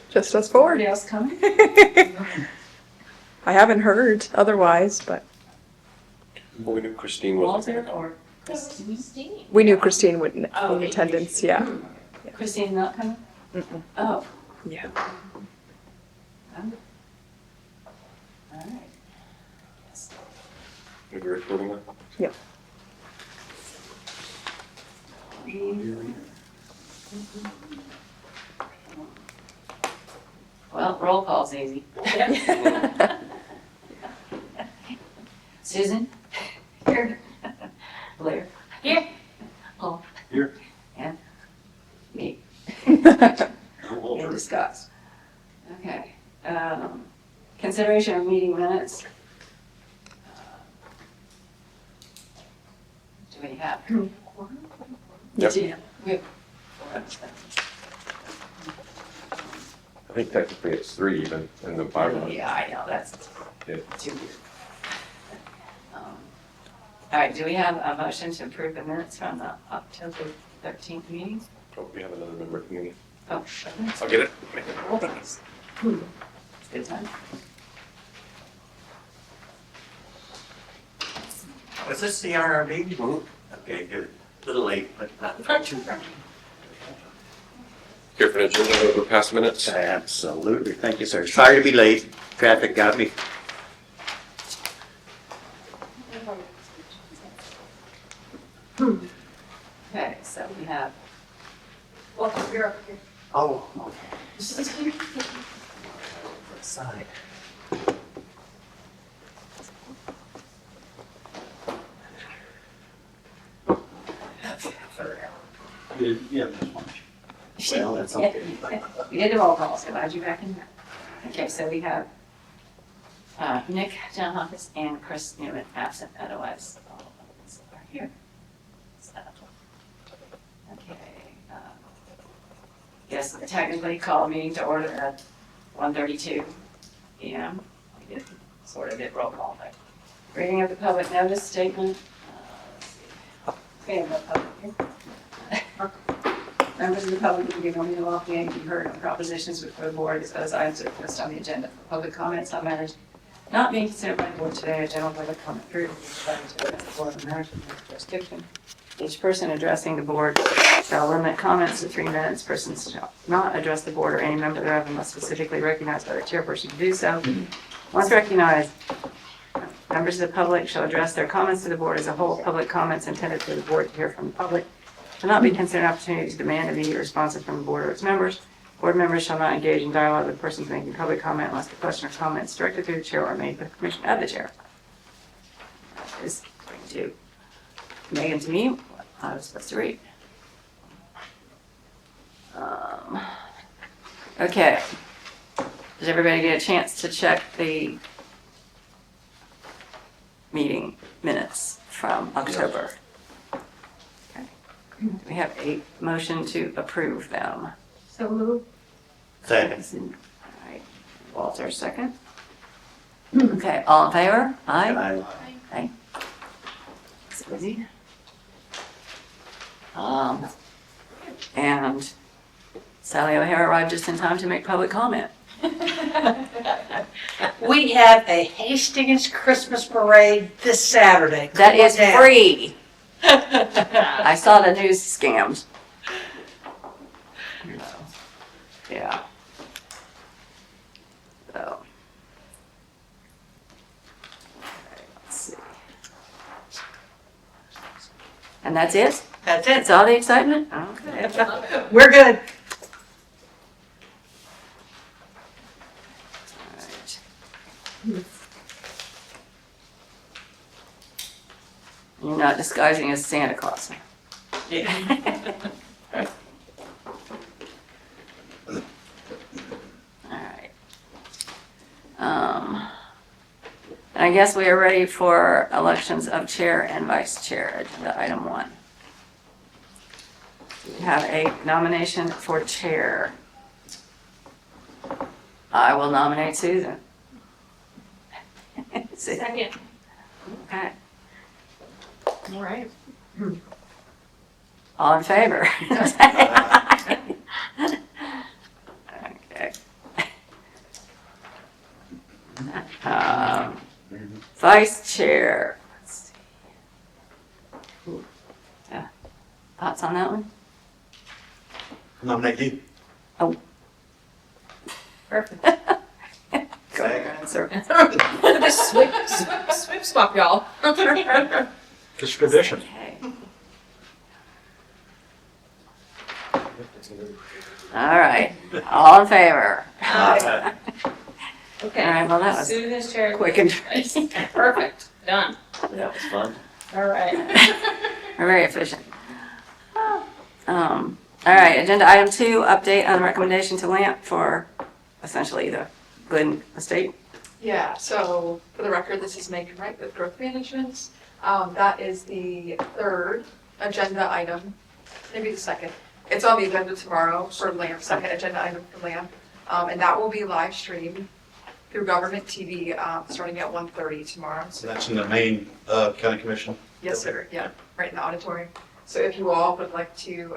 Just us four. Anybody else coming? I haven't heard otherwise, but Well, we knew Christine wasn't Walter going to or Christine? we knew Christine would in Oh, attendance. Yeah. Christine not coming? Mm-mm. Oh. Yeah. All right. Yes. Are you recording that? Yep. Well, roll call's easy. Susan? Here. Blair? Here. Paul? Here. And me. And discuss. Okay. Consideration of meeting minutes. Do we have? Yep. We have. I think technically it's 3 even in the bylaw. Yeah, I know, that's Yeah. too weird. All right, do we have a motion to approve the minutes from the October 13th meeting? Oh, we have another member community. Oh, I'll get it. thanks. Good time. Was this the CRRB? Okay, good. A little late, but not too bad. Here for an agenda over past minutes. Absolutely. Thank you, sir. Sorry to be late. Traffic got me. Okay, so we have. Welcome, you're up here. Oh, okay. Side. Yeah, that's one. Well, that's okay. We did the roll call, so glad you're back in there. Okay, so we have Nick Jonihakis and Chris Newman absent, otherwise all of us are here. So, okay. Yes, technically call a meeting to order at 1:32 p.m. We did sort of did roll call, but reading of the public notice statement. Let's see. We have no public here. Members of the public will be given the opportunity to be heard on propositions before the board as those items are listed on the agenda for public comments on matters not being considered by the board today. A general public comment period will be provided to the board of matters in their jurisdiction. Each person addressing the board shall limit comments to 3 minutes. Persons shall not address the board or any member thereof unless specifically recognized by the chairperson to do so. Once recognized, members of the public shall address their comments to the board as a whole. Public comments intended for the board to hear from the public shall not be considered an opportunity to demand immediate responses from the board or its members. Board members shall not engage in dialogue with persons making public comment unless the question or comment is directed to the chair or made with permission of the chair. That is according to Megan to me, what I was supposed to read. Okay. Does everybody get a chance to check the meeting minutes from October? Okay. Do we have a motion to approve them? So moved. Second. All right. Walter, second. Okay, all in favor? Aye. Aye. It's easy. And Sally O'Hara arrived just in time to make public comment. We have a Hastings Christmas parade this Saturday. That Come on is down. free. I saw the news scams. Yeah. So. Okay, let's see. And that's it? That's That's it. all the excitement? Okay. We're good. Alright. You're not disguising as Santa Claus. Alright. And I guess we are ready for elections of chair and vice chair, agenda item 1. We have a nomination for chair. I will nominate Susan. Second. Okay. All right. All in favor? Okay. Vice Chair. Let's see. Ooh. Yeah. Thoughts on that one? Nominate you. Oh. Perfect. Go around in circles. Swip swap, y'all. It's tradition. Okay. All right. All in favor? Okay. All right, well, that was Susan's chair. quick and Perfect, done. That was fun. All right. we're very efficient. All right, agenda item 2, update on the recommendation to LAMP for essentially the Glen Estate. Yeah, so for the record, this is Megan Wright with Growth Management. That is the third agenda item, maybe the second. It's on the agenda tomorrow for LAMP, second agenda item for LAMP. And that will be live streamed through government TV starting at 1:30 tomorrow. So that's in the main county commission? Yes, sir, yeah, right in the auditorium. So if you all would like to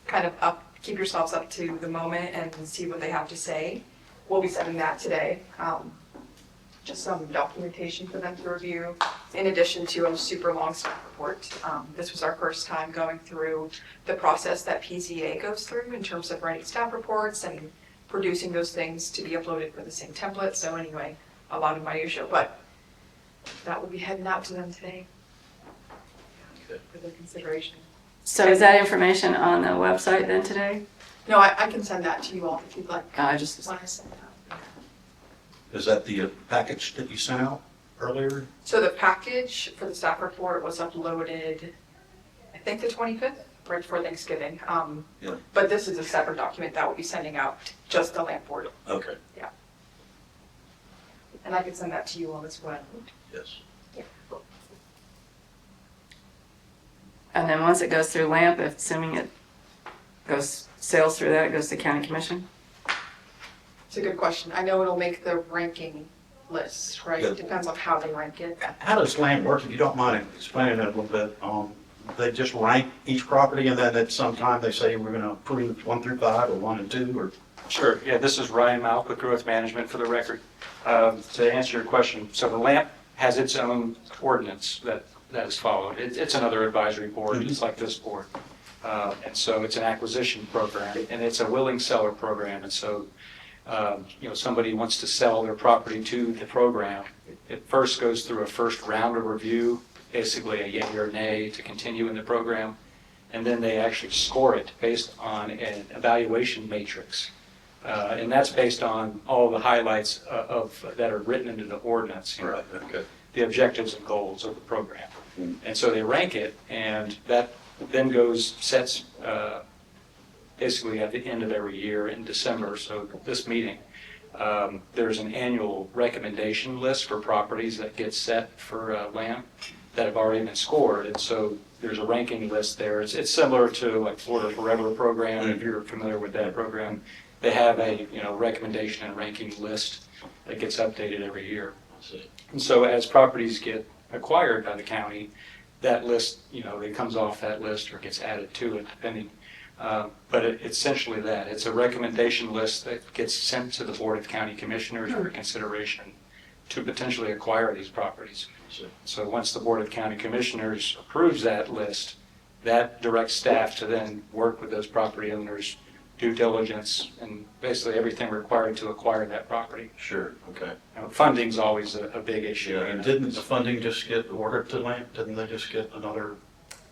kind of keep yourselves up to the moment and see what they have to say, we'll be sending that today. Just some documentation for them to review, in addition to a super long staff report. This was our first time going through the process that PZA goes through in terms of writing staff reports and producing those things to be uploaded for the same template. So anyway, a lot of minutia, but that will be heading out to them today for their consideration. So is that information on the website then today? No, I can send that to you all if you'd like. I just, Want to send it out? Is that the package that you sent out earlier? So the package for the staff report was uploaded, I think the 25th, right before Thanksgiving. Yeah. But this is a separate document that we'll be sending out, just the LAMP board. Okay, And I can send that to you all as well. yes. and then once it goes through LAMP, assuming it sails through that, it goes to county commission? It's a good question. I know it'll make the ranking list, right? Yeah. It depends on how they rank it. How does land work, if you don't mind explaining it a little bit? They just rank each property and then at some time they say we're gonna approve 1 through 5 or 1 and 2 or? Sure, yeah, this is Ryan Malk with Growth Management for the record. To answer your question, so the LAMP has its own ordinance that is followed. It's another advisory board, just like this board. And so it's an acquisition program, and it's a willing seller program. And so, somebody wants to sell their property to the program, it first goes through a first round of review, basically a yay or nay to continue in the program. And then they actually score it based on an evaluation matrix. And that's based on all the highlights that are written into the ordinance, Right, okay. the objectives and goals of the program. And so they rank it, and that then sets basically at the end of every year in December, so this meeting, there's an annual recommendation list for properties that get set for LAMP that have already been scored. And so there's a ranking list there. It's similar to like Florida Forever program, if you're familiar with that program. They have a recommendation and ranking list that gets updated every year. And so as properties get acquired by the county, that list, it comes off that list or gets added to it, depending. But it's essentially that. It's a recommendation list that gets sent to the Board of County Commissioners for consideration to potentially acquire these properties. So once the Board of County Commissioners approves that list, that directs staff to then work with those property owners, due diligence, and basically everything required to acquire that property. Sure, okay. Funding's always a big issue. Yeah, and didn't the funding just get ordered to LAMP? Didn't they just get another?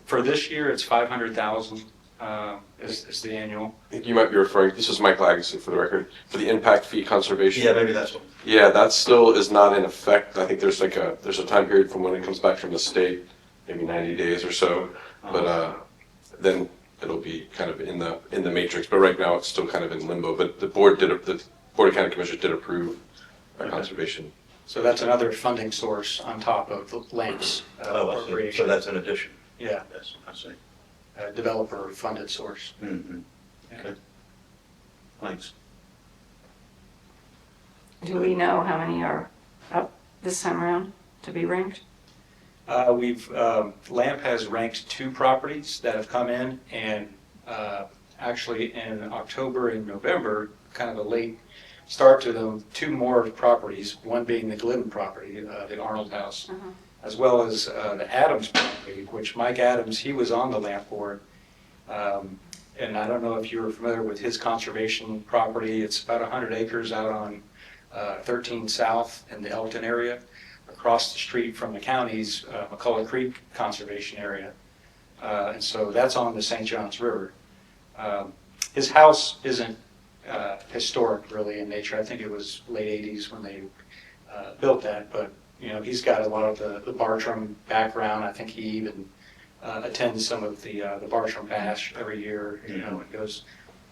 For this year, it's $500,000 is the annual. I think you might be referring, this is Mike Lageson for the record, for the impact fee conservation. Yeah, maybe that's what. Yeah, that still is not in effect. I think there's a time period from when it comes back from the state, maybe 90 days or so. But then it'll be kind of in the matrix. But right now it's still kind of in limbo. But the Board of County Commissioners did approve conservation. So that's another funding source on top of the LAMP's Oh, I see. appropriation. So that's an addition. Yeah, Yes, I see. developer funded source. Mm-hmm. Okay. Thanks. Do we know how many are up this time around to be ranked? LAMP has ranked 2 properties that have come in, and actually in October and November, kind of a late start to them, 2 more properties, one being the Glidden property, the Arnold House, as well as the Adams property, which Mike Adams, he was on the LAMP board. And I don't know if you're familiar with his conservation property. It's about 100 acres out on 13 South in the Elton area, across the street from the county's McCullough Creek Conservation Area. And so that's on the St. Johns River. His house isn't historic really in nature. I think it was late 80s when they built that, but you know, he's got a lot of the Bartram background. I think he even attends some of the Bartram Bash every year, you know, it goes.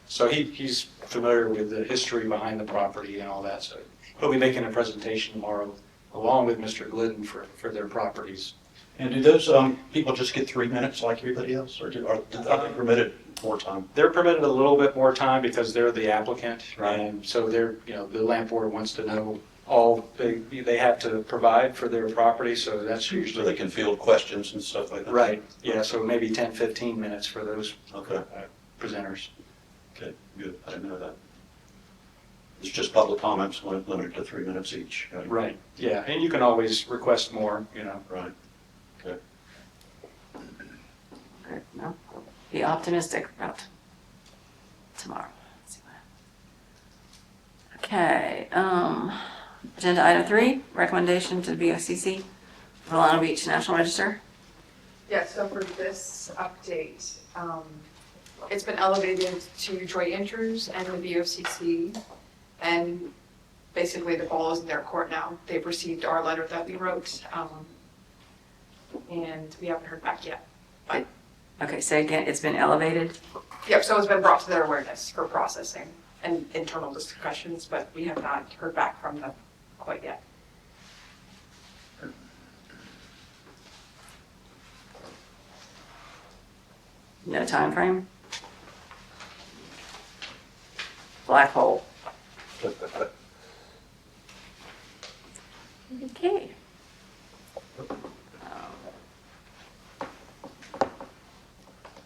So he's familiar with the history behind the property and all that. So he'll be making a presentation tomorrow along with Mr. Glidden for their properties. And do those people just get 3 minutes like everybody else, or are they permitted more time? They're permitted a little bit more time because they're the applicant, Right. and so they're, you know, the land board wants to know all they have to provide for their property, so that's So usually. they can field questions and stuff like that? Right, yeah, so maybe 10, 15 minutes for those Okay, presenters. okay, good, I didn't know that. It's just public comments, limited to 3 minutes each. Right, yeah, and you can always request more, you know. Right, okay. Good, no, be optimistic about tomorrow. Let's see what- Okay, agenda item 3, recommendation to the BOCC, Volano Beach National Register. Yeah, so for this update, it's been elevated to joint interest and the BOCC, and basically the ball is in their court now. They've received our letter that we wrote, and we haven't heard back yet. But, Okay, say again, it's been elevated. yep, so it's been brought to their awareness for processing and internal discussions, but we have not heard back from them quite yet. No time frame. Black hole. Okay.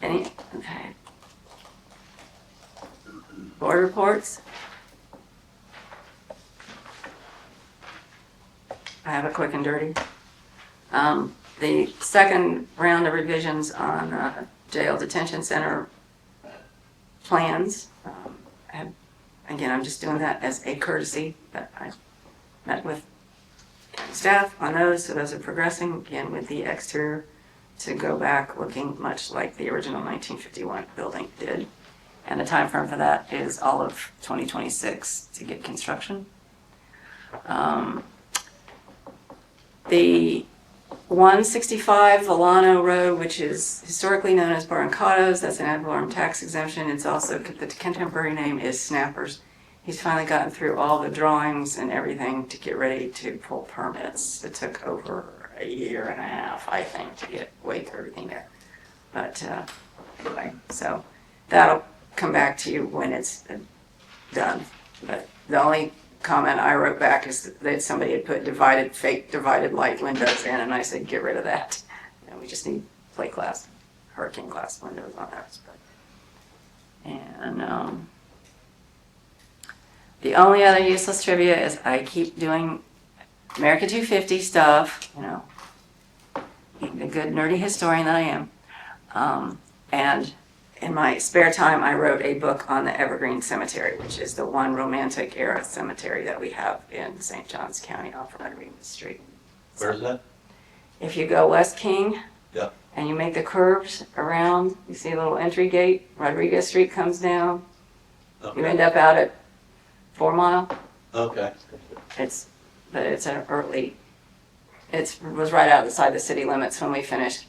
Any, okay. Board reports? I have a quick and dirty. The second round of revisions on jail detention center plans, again, I'm just doing that as a courtesy, but I met with county staff on those, so those are progressing, again, with the exterior to go back looking much like the original 1951 building did. And the time frame for that is all of 2026 to get construction. The 165 Volano Road, which is historically known as Barrancados, that's an ad valorem tax exemption. It's also, the contemporary name is Snappers. He's finally gotten through all the drawings and everything to get ready to pull permits. It took over a year and a half, I think, to get way through everything there. But anyway, so that'll come back to you when it's done. But the only comment I wrote back is that somebody had put fake divided light windows in, and I said, get rid of that. And we just need plate glass, hurricane glass windows on ours. And the only other useless trivia is I keep doing America 250 stuff, you know, the good nerdy historian that I am. And in my spare time, I wrote a book on the Evergreen Cemetery, which is the one romantic era cemetery that we have in St. Johns County off Rodriguez Street. Where's that? If you go West King, Yeah. and you make the curves around, you see a little entry gate, Rodriguez Street comes down, you end up out at 4 Mile. Okay. But it's an early, it was right outside the city limits when we finished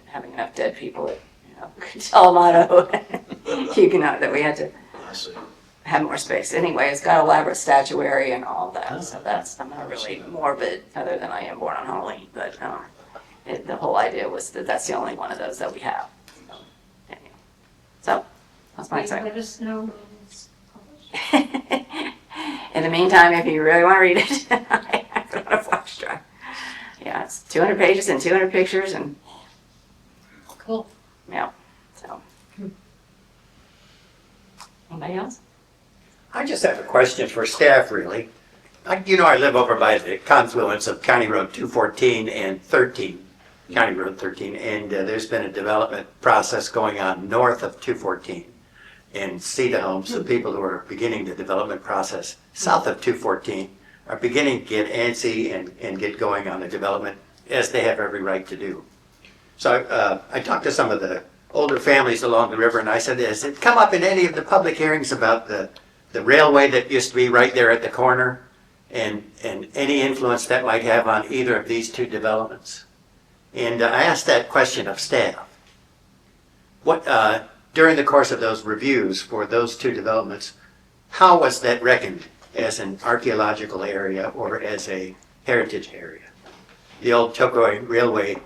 having enough dead people at, you know, Colorado, Huguenot, that we had to I see. have more space. Anyway, it's got elaborate statuary and all that, Oh. so I'm not really morbid, other than I am born on Halloween, but the whole idea was that that's the only one of those that we have. Anyway. So, that's my side. Let us know when it's published. In the meantime, if you really want to read it, I put it on a flash drive. Yeah, it's 200 pages and 200 pictures and, Cool. yeah, so. Anybody else? I just have a question for staff, really. I live over by the confluence of County Road 214 and 13, County Road 13, and there's been a development process going on north of 214 in Cedar Homes. The people who are beginning the development process south of 214 are beginning to get antsy and get going on the development, as they have every right to do. So I talked to some of the older families along the river, and I said, has it come up in any of the public hearings about the railway that used to be right there at the corner, and any influence that might have on either of these two developments? And I asked that question of staff. What, during the course of those reviews for those two developments, how was that reckoned as an archaeological area or as a heritage area? The old Tokoi Railway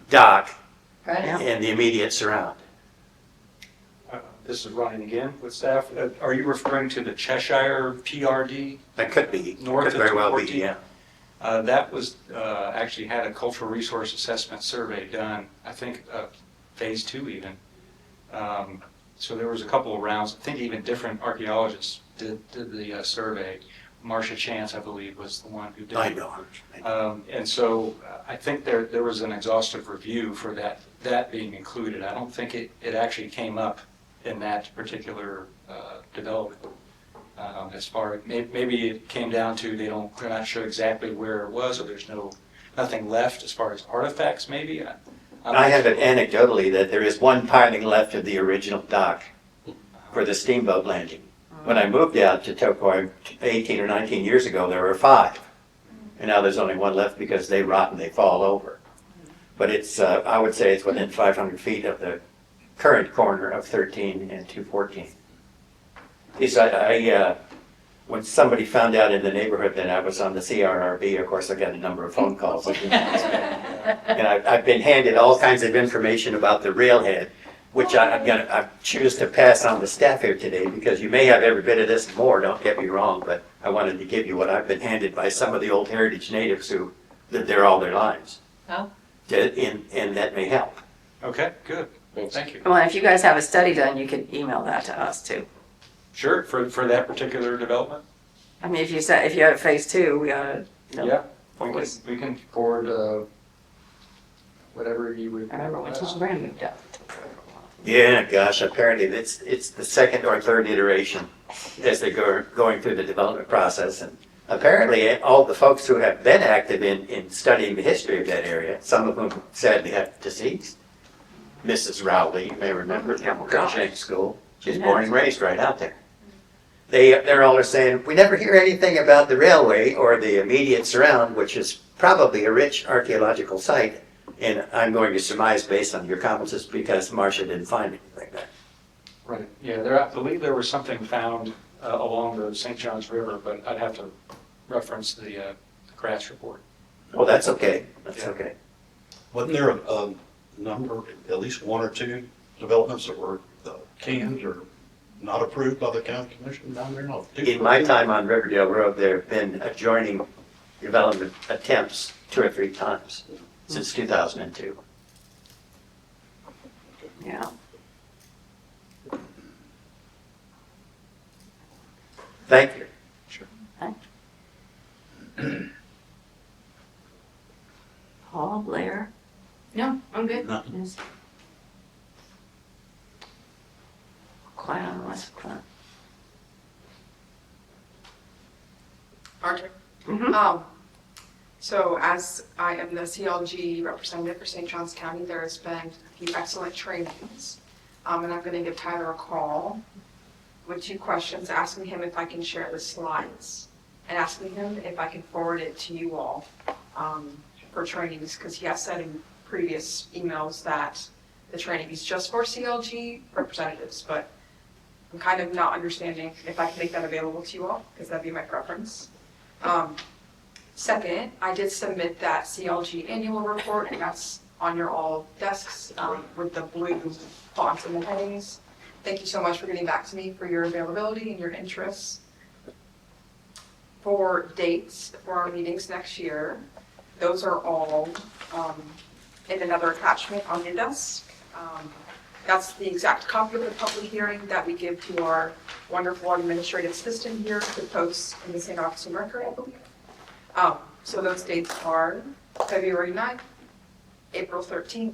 dock Right. and the immediate surround. This is Ryan again with staff. Are you referring to the Cheshire PRD? That could be, North could of very well be, 214. yeah. That was, actually had a cultural resource assessment survey done, I think, phase 2 even. So there was a couple of rounds. I think even different archaeologists did the survey. Marcia Chance, I believe, was the one who did it. I know. And so I think there was an exhaustive review for that being included. I don't think it actually came up in that particular development. As far, maybe it came down to they're not sure exactly where it was, or there's nothing left as far as artifacts, maybe. I have it anecdotally that there is one piling left of the original dock for the steamboat landing. When I moved out to Tokoi 18 or 19 years ago, there were 5. And now there's only one left because they rot and they fall over. But it's, I would say it's within 500 feet of the current corner of 13 and 214. When somebody found out in the neighborhood that I was on the CRRB, of course I got a number of phone calls. And I've been handed all kinds of information about the railhead, which I choose to pass on to staff here today, because you may have every bit of this and more, don't get me wrong, but I wanted to give you what I've been handed by some of the old heritage natives who lived there all their lives. Oh. And that may help. Okay, good. Well, thank you. Well, if you guys have a study done, you can email that to us too. Sure, for that particular development? I mean, if you have phase 2, we ought to. Yeah, we can forward whatever you would. I remember when Tom Brand moved up. Yeah, gosh, apparently it's the second or third iteration as they go going through the development process. And apparently all the folks who have been active in studying the history of that area, some of whom sadly have deceased. Mrs. Rowley, you may remember from Shank School. She's born and raised right out there. They're all saying, we never hear anything about the railway or the immediate surround, which is probably a rich archaeological site. And I'm going to surmise based on your comments, it's because Marcia didn't find anything there. Right, yeah, I believe there was something found along the St. Johns River, but I'd have to reference the Kratz report. Oh, that's okay, that's Yeah. okay. Wasn't there a number, at least 1 or 2 developments that were canned or not approved by the county commission down there? No. In my time on Riverdale Road, there have been adjoining development attempts 2 or 3 times since 2002. Yeah. Thank you. Paul, Blair? No, I'm good. Yes. Quiet on the west front. Archer. Mhm. So as I am the CLG representative for St. Johns County, there has been a few excellent trainings. And I'm gonna give Tyler a call with 2 questions, asking him if I can share the slides and asking him if I can forward it to you all for trainings, because he has said in previous emails that the training is just for CLG representatives, but I'm kind of not understanding if I can make that available to you all, because that'd be my preference. Second, I did submit that CLG annual report, and that's on your all desks with the blue fonts and the headings. Thank you so much for getting back to me for your availability and your interests. For dates for our meetings next year, those are all in another attachment on your desk. That's the exact copy of the public hearing that we give to our wonderful administrative assistant here to post in the St. Augustine Record, I believe. So those dates are February 9th, April 13th,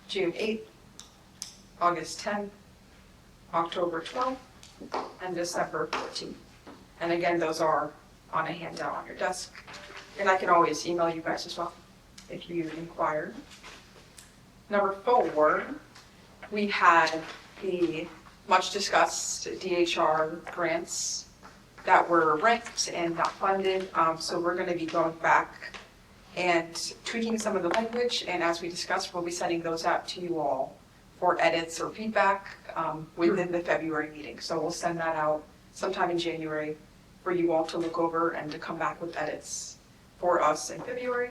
June 8th, August 10th, October 12th, and December 14th. And again, those are on a handout on your desk. And I can always email you guys as well if you inquire. Number 4, we had the much discussed DHR grants that were ranked and not funded. So we're going to be going back and tweaking some of the language. And as we discussed, we'll be sending those out to you all for edits or feedback within the February meeting. So we'll send that out sometime in January for you all to look over and to come back with edits for us in February.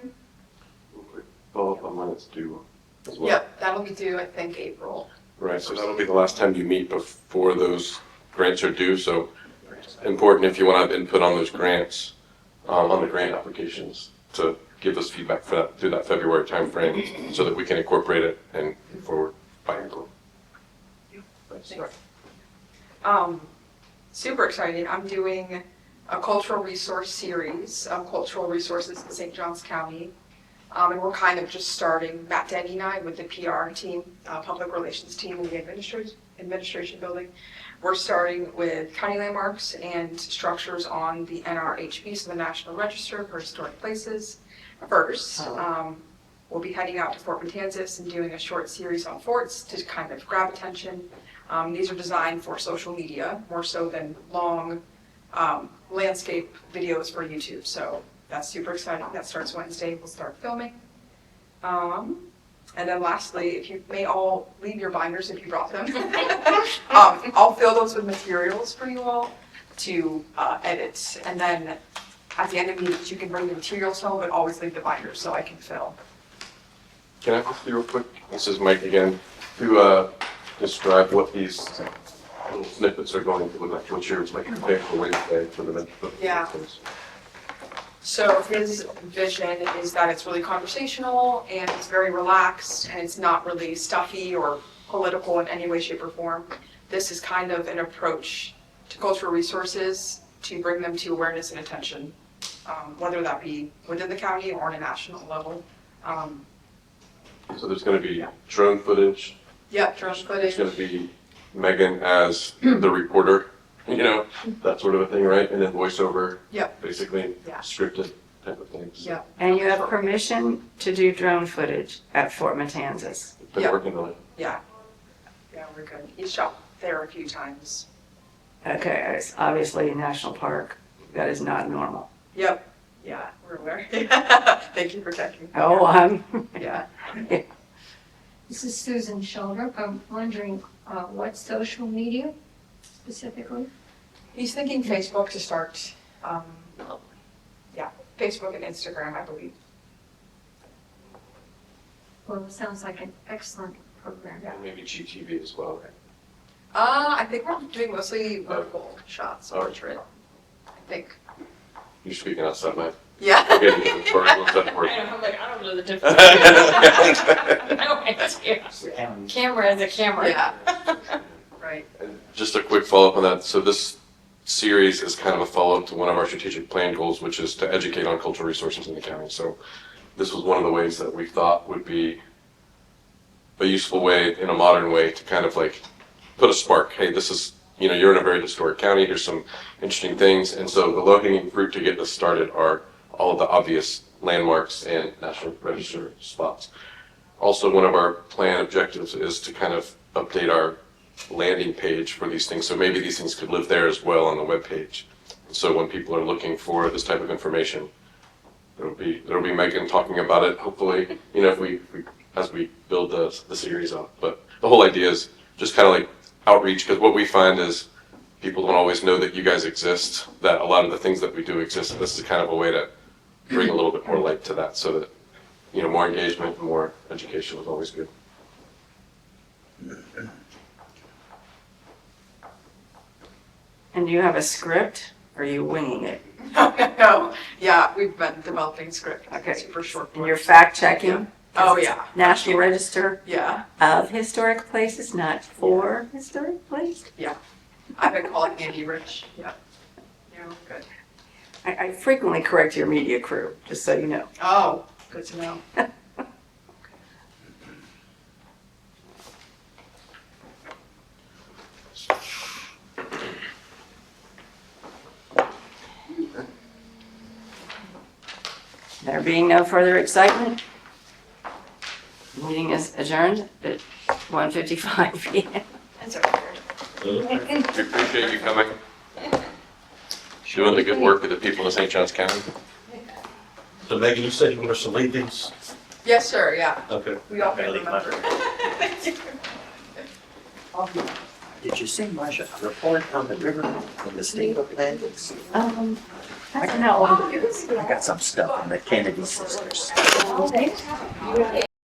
Follow up on when it's due as well. Yep, that'll be due, I think, April. Right, so that'll be the last time you meet before those grants are due, so important if you want to have input on those grants, on the grant applications, to give us feedback for that, through that February timeframe, so that we can incorporate it and move forward by April. Sure. Super excited. I'm doing a cultural resource series, cultural resources in St. Johns County. And we're kind of just starting, Matt, Denny and I, with the PR team, public relations team in the administration building. We're starting with county landmarks and structures on the NRHB, so the National Register for Historic Places. First, we'll be heading out to Fort Matanzas and doing a short series on forts to kind of grab attention. These are designed for social media, more so than long landscape videos for YouTube. So that's super exciting. That starts Wednesday. We'll start filming. And then lastly, if you may all leave your binders if you brought them. I'll fill those with materials for you all to edit. And then at the end of meetings, you can bring the materials home, but always leave the binders so I can fill. Can I ask you real quick, this is Mike again, to describe what these little snippets are going to look like, what you're like prepared for Wednesday for the Yeah. So his vision is that it's really conversational and it's very relaxed and it's not really stuffy or political in any way, shape, or form. This is kind of an approach to cultural resources to bring them to awareness and attention, whether that be within the county or on a national level. So there's going to be drone footage. Yeah, drone footage. There's going to be Megan as the reporter, you know, that sort of a thing, right? And then voiceover, Yep. basically Yeah. scripted type of things. Yeah. And you have permission to do drone footage at Fort Matanzas. Been Yeah. working on it. Yeah. Yeah, we're good. He's shot there a few times. Okay, it's obviously a national park. That is not normal. Yep. Yeah, we're aware. Thank you for checking. Oh, Yeah. This is Susan Schjelderup. I'm wondering what social media specifically? He's thinking Facebook to start. Yeah, Facebook and Instagram, I believe. Well, it sounds like an excellent program. And maybe GTV as well, right? I think we're doing mostly vertical shots, Oh. portrait. I think. You're speaking outside my. Yeah. Okay, vertical stuff work. I'm like, I don't know the difference. I don't idea. Camera is a camera. Yeah. Right. And just a quick follow-up on that. So this series is kind of a follow-up to one of our strategic plan goals, which is to educate on cultural resources in the county. So this was one of the ways that we thought would be a useful way, in a modern way, to kind of like put a spark. Hey, this is, you know, you're in a very historic county. Here's some interesting things. And so the low-hanging fruit to get this started are all of the obvious landmarks and National Register spots. Also, one of our plan objectives is to kind of update our landing page for these things. So maybe these things could live there as well on the web page. So when people are looking for this type of information, there'll be Megan talking about it. Hopefully, you know, if we as we build the series up. But the whole idea is just kind of like outreach, because what we find is people don't always know that you guys exist. That a lot of the things that we do exist. This is kind of a way to bring a little bit more light to that, so that, you know, more engagement, and more education is always good. And do you have a script? Or are you winging it? No, yeah, we've been developing script. Okay. For short. And you're fact checking? Oh, yeah. National Register Yeah, of Historic Places, not for historic places? I've been calling Andy Rich. Yeah. Yeah, good. I frequently correct your media crew, just so you know. Oh, good to know. There being no further excitement, meeting is adjourned at 1:55 p.m. That's okay. We appreciate you coming. Doing the good work with the people in St. Johns County. So Megan, you said you were to leave these? Yes, sir, yeah. Okay. We all can remember. Did you see Marcia report on the river in the state of Atlantis? I don't know. I got some stuff on the Kennedy sisters.